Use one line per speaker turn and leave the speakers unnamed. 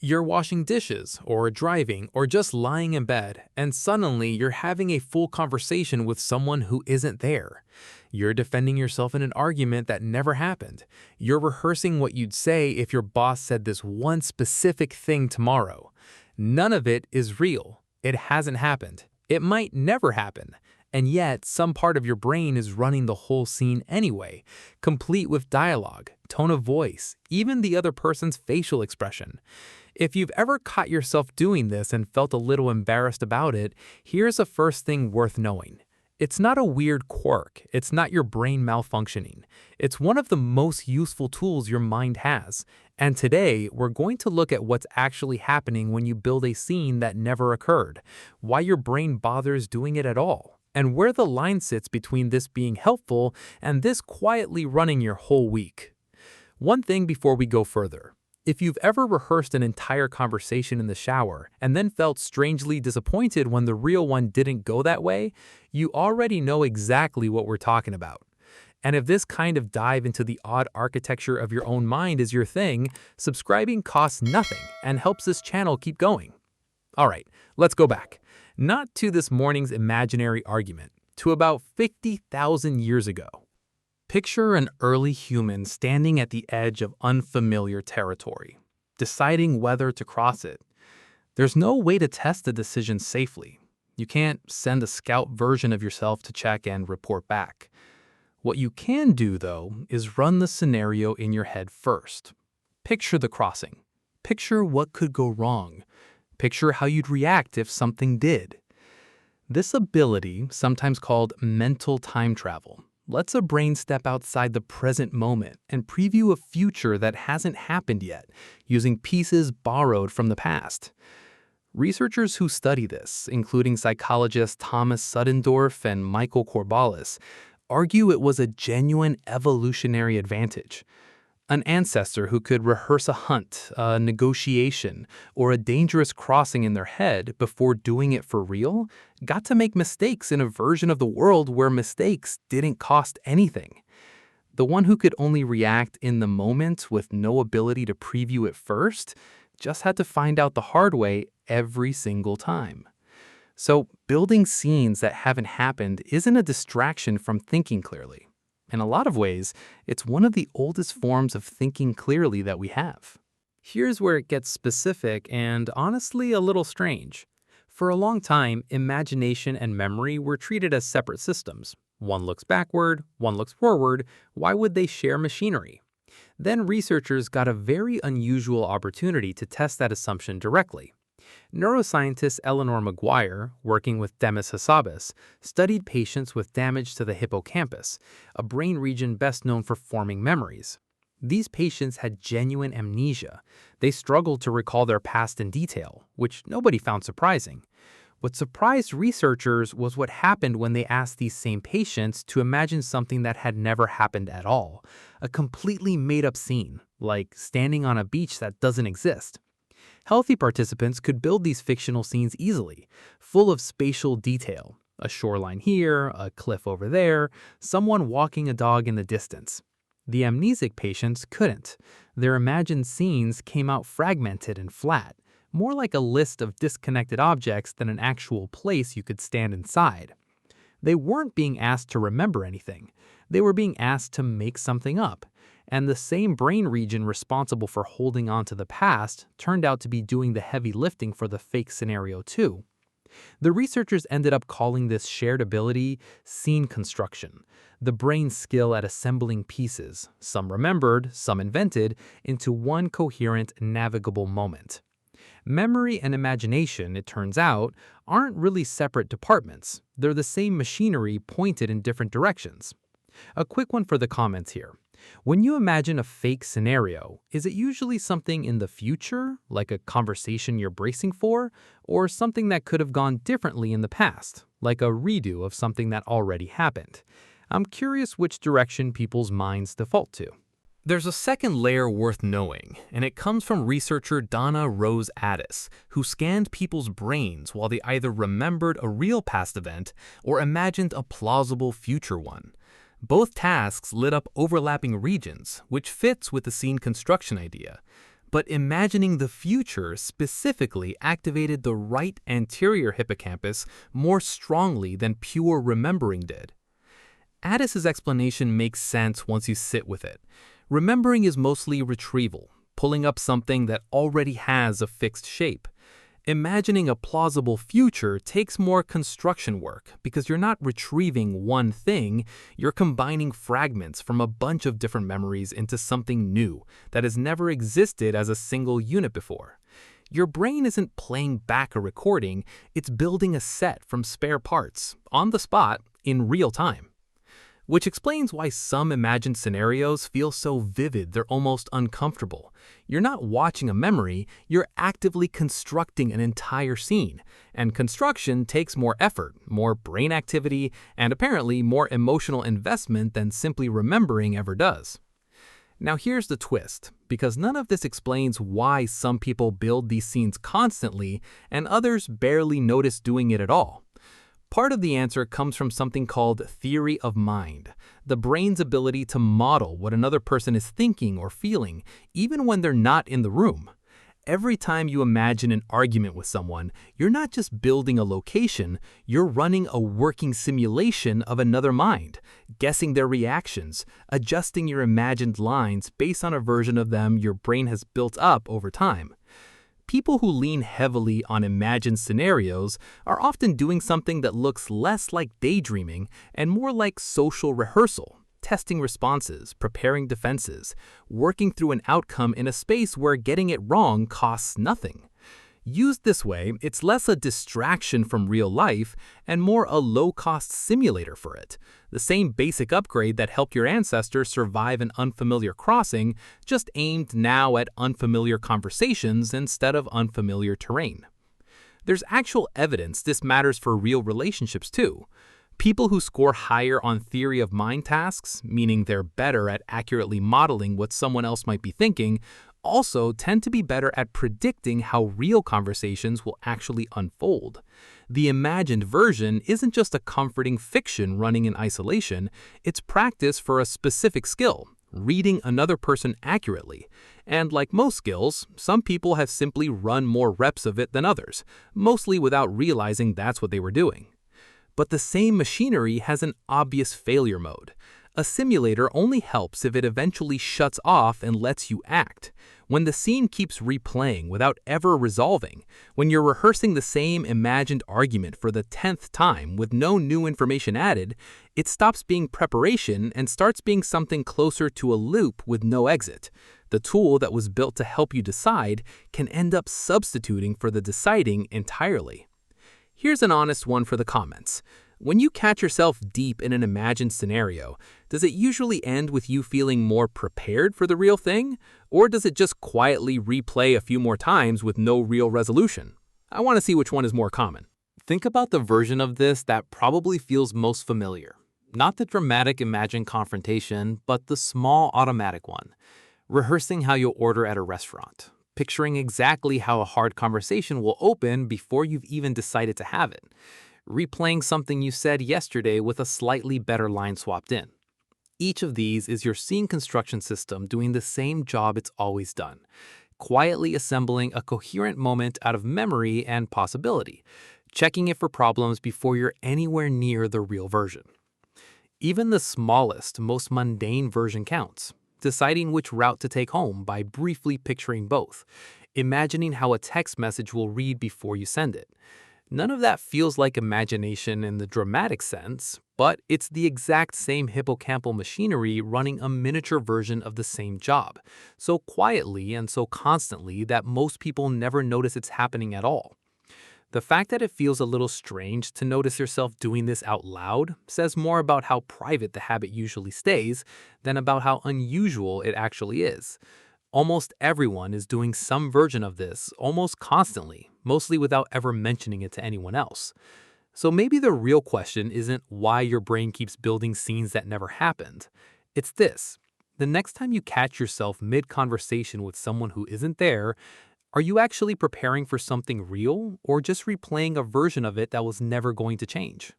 You're washing dishes, or driving, or just lying in bed, and suddenly you're having a full conversation with someone who isn't there. You're defending yourself in an argument that never happened. You're rehearsing what you'd say if your boss said this one specific thing tomorrow. None of it is real. It hasn't happened. It might never happen. And yet, some part of your brain is running the whole scene anyway, complete with dialogue, tone of voice, even the other person's facial expression. If you've ever caught yourself doing this and felt a little embarrassed about it, here's a first thing worth knowing. It's not a weird quirk. It's not your brain malfunctioning. It's one of the most useful tools your mind has. And today, we're going to look at what's actually happening when you build a scene that never occurred, why your brain bothers doing it at all, and where the line sits between this being helpful and this quietly running your whole week. One thing before we go further. If you've ever rehearsed an entire conversation in the shower and then felt strangely disappointed when the real one didn't go that way, you already know exactly what we're talking about. And if this kind of dive into the odd architecture of your own mind is your thing, subscribing costs nothing and helps this channel keep going. Alright, let's go back. Not to this morning's imaginary argument, to about 50,000 years ago. Picture an early human standing at the edge of unfamiliar territory, deciding whether to cross it. There's no way to test the decision safely. You can't send a scout version of yourself to check and report back. What you can do, though, is run the scenario in your head first. Picture the crossing. Picture what could go wrong. Picture how you'd react if something did. This ability, sometimes called mental time travel, lets a brain step outside the present moment and preview a future that hasn't happened yet, using pieces borrowed from the past. Researchers who study this, including psychologists Thomas Suddendorf and Michael Corballis, argue it was a genuine evolutionary advantage. An ancestor who could rehearse a hunt, a negotiation, or a dangerous crossing in their head before doing it for real got to make mistakes in a version of the world where mistakes didn't cost anything. The one who could only react in the moment with no ability to preview it first just had to find out the hard way every single time. So building scenes that haven't happened isn't a distraction from thinking clearly. In a lot of ways, it's one of the oldest forms of thinking clearly that we have. Here's where it gets specific and honestly a little strange. For a long time, imagination and memory were treated as separate systems. One looks backward, one looks forward. Why would they share machinery? Then researchers got a very unusual opportunity to test that assumption directly. Neuroscientist Eleanor Maguire, working with Demis Hassabis, studied patients with damage to the hippocampus, a brain region best known for forming memories. These patients had genuine amnesia. They struggled to recall their past in detail, which nobody found surprising. What surprised researchers was what happened when they asked these same patients to imagine something that had never happened at all, a completely made-up scene, like standing on a beach that doesn't exist. Healthy participants could build these fictional scenes easily, full of spatial detail. A shoreline here, a cliff over there, someone walking a dog in the distance. The amnesic patients couldn't. Their imagined scenes came out fragmented and flat, more like a list of disconnected objects than an actual place you could stand inside. They weren't being asked to remember anything. They were being asked to make something up. And the same brain region responsible for holding on to the past turned out to be doing the heavy lifting for the fake scenario too. The researchers ended up calling this shared ability scene construction, the brain's skill at assembling pieces, some remembered, some invented, into one coherent, navigable moment. Memory and imagination, it turns out, aren't really separate departments. They're the same machinery pointed in different directions. A quick one for the comments here. When you imagine a fake scenario, is it usually something in the future, like a conversation you're bracing for, or something that could have gone differently in the past, like a redo of something that already happened? I'm curious which direction people's minds default to. There's a second layer worth knowing, and it comes from researcher Donna Rose Addis, who scanned people's brains while they either remembered a real past event or imagined a plausible future one. Both tasks lit up overlapping regions, which fits with the scene construction idea. But imagining the future specifically activated the right anterior hippocampus more strongly than pure remembering did. Addis's explanation makes sense once you sit with it. Remembering is mostly retrieval, pulling up something that already has a fixed shape. Imagining a plausible future takes more construction work because you're not retrieving one thing, you're combining fragments from a bunch of different memories into something new that has never existed as a single unit before. Your brain isn't playing back a recording, it's building a set from spare parts, on the spot, in real time. Which explains why some imagined scenarios feel so vivid they're almost uncomfortable. You're not watching a memory, you're actively constructing an entire scene. And construction takes more effort, more brain activity, and apparently more emotional investment than simply remembering ever does. Now here's the twist, because none of this explains why some people build these scenes constantly and others barely notice doing it at all. Part of the answer comes from something called theory of mind, the brain's ability to model what another person is thinking or feeling, even when they're not in the room. Every time you imagine an argument with someone, you're not just building a location, you're running a working simulation of another mind, guessing their reactions, adjusting your imagined lines based on a version of them your brain has built up over time. People who lean heavily on imagined scenarios are often doing something that looks less like daydreaming and more like social rehearsal, testing responses, preparing defenses, working through an outcome in a space where getting it wrong costs nothing. Used this way, it's less a distraction from real life and more a low-cost simulator for it. The same basic upgrade that helped your ancestors survive an unfamiliar crossing, just aimed now at unfamiliar conversations instead of unfamiliar terrain. There's actual evidence this matters for real relationships too. People who score higher on theory of mind tasks, meaning they're better at accurately modeling what someone else might be thinking, also tend to be better at predicting how real conversations will actually unfold. The imagined version isn't just a comforting fiction running in isolation, it's practice for a specific skill, reading another person accurately. And like most skills, some people have simply run more reps of it than others, mostly without realizing that's what they were doing. But the same machinery has an obvious failure mode. A simulator only helps if it eventually shuts off and lets you act. When the scene keeps replaying without ever resolving, when you're rehearsing the same imagined argument for the 10th time with no new information added, it stops being preparation and starts being something closer to a loop with no exit. The tool that was built to help you decide can end up substituting for the deciding entirely. Here's an honest one for the comments. When you catch yourself deep in an imagined scenario, does it usually end with you feeling more prepared for the real thing? Or does it just quietly replay a few more times with no real resolution? I want to see which one is more common. Think about the version of this that probably feels most familiar. Not the dramatic imagined confrontation, but the small automatic one. Rehearsing how you'll order at a restaurant. Picturing exactly how a hard conversation will open before you've even decided to have it. Replaying something you said yesterday with a slightly better line swapped in. Each of these is your scene construction system doing the same job it's always done, quietly assembling a coherent moment out of memory and possibility, checking it for problems before you're anywhere near the real version. Even the smallest, most mundane version counts, deciding which route to take home by briefly picturing both, imagining how a text message will read before you send it. None of that feels like imagination in the dramatic sense, but it's the exact same hippocampal machinery running a miniature version of the same job, so quietly and so constantly that most people never notice it's happening at all. The fact that it feels a little strange to notice yourself doing this out loud says more about how private the habit usually stays than about how unusual it actually is. Almost everyone is doing some version of this almost constantly, mostly without ever mentioning it to anyone else. So maybe the real question isn't why your brain keeps building scenes that never happened. It's this. The next time you catch yourself mid-conversation with someone who isn't there, are you actually preparing for something real or just replaying a version of it that was never going to change?